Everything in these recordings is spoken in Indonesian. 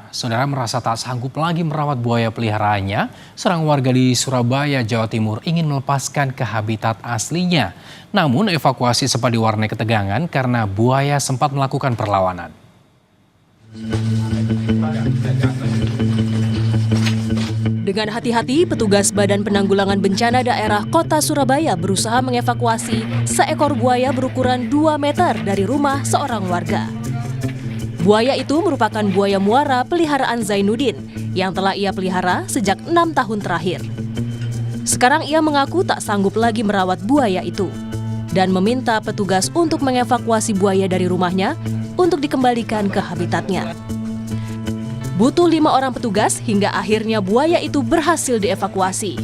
Saudara merasa tak sanggup lagi merawat buaya peliharaannya. Seorang warga di Surabaya, Jawa Timur ingin melepaskan ke habitat aslinya. Namun evakuasi sempat diwarnai ketegangan karena buaya sempat melakukan perlawanan. Dengan hati-hati, petugas Badan Penanggulangan Bencana Daerah Kota Surabaya berusaha mengevakuasi seekor buaya berukuran 2 meter dari rumah seorang warga. Buaya itu merupakan buaya muara peliharaan Zainuddin yang telah ia pelihara sejak 6 tahun terakhir. Sekarang ia mengaku tak sanggup lagi merawat buaya itu dan meminta petugas untuk mengevakuasi buaya dari rumahnya untuk dikembalikan ke habitatnya. Butuh 5 orang petugas hingga akhirnya buaya itu berhasil dievakuasi.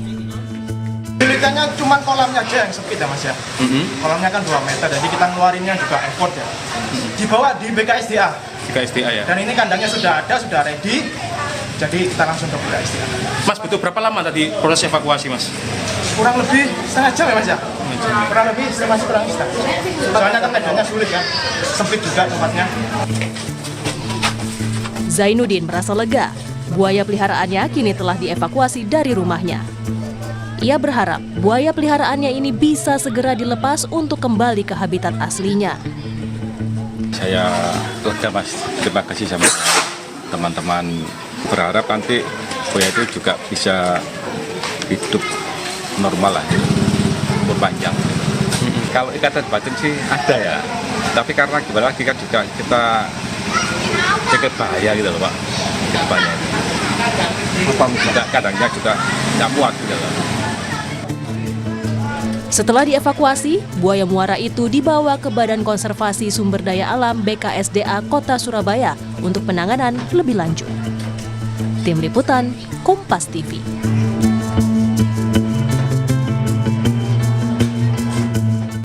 Sulitannya cuma kolamnya aja yang sempit ya Mas ya. Kolamnya kan 2 meter, jadi kita ngeluarinnya juga effort ya. Dibawa di BKSDA. BKSDA ya? Dan ini kandangnya sudah ada, sudah ready. Jadi kita langsung ke BKSDA. Mas, butuh berapa lama tadi proses evakuasi Mas? Kurang lebih setengah jam ya Mas ya? Kurang lebih masih kurang setengah. Soalnya kan medannya sulit ya. Sempit juga tempatnya. Zainuddin merasa lega. Buaya peliharaannya kini telah dievakuasi dari rumahnya. Ia berharap buaya peliharaannya ini bisa segera dilepas untuk kembali ke habitat aslinya. Saya lega Mas, terima kasih sama teman-teman. Berharap nanti buaya itu juga bisa hidup normal lah, berpanjang. Kalau ikatan batin sih ada ya, tapi karena gimana lagi kan juga kita jaga bahaya gitu loh Pak, bahaya. Kadangnya juga tidak kuat gitu loh. Setelah dievakuasi, buaya muara itu dibawa ke Badan Konservasi Sumber Daya Alam BKSDA Kota Surabaya untuk penanganan lebih lanjut. Tim Liputan, Kompas TV.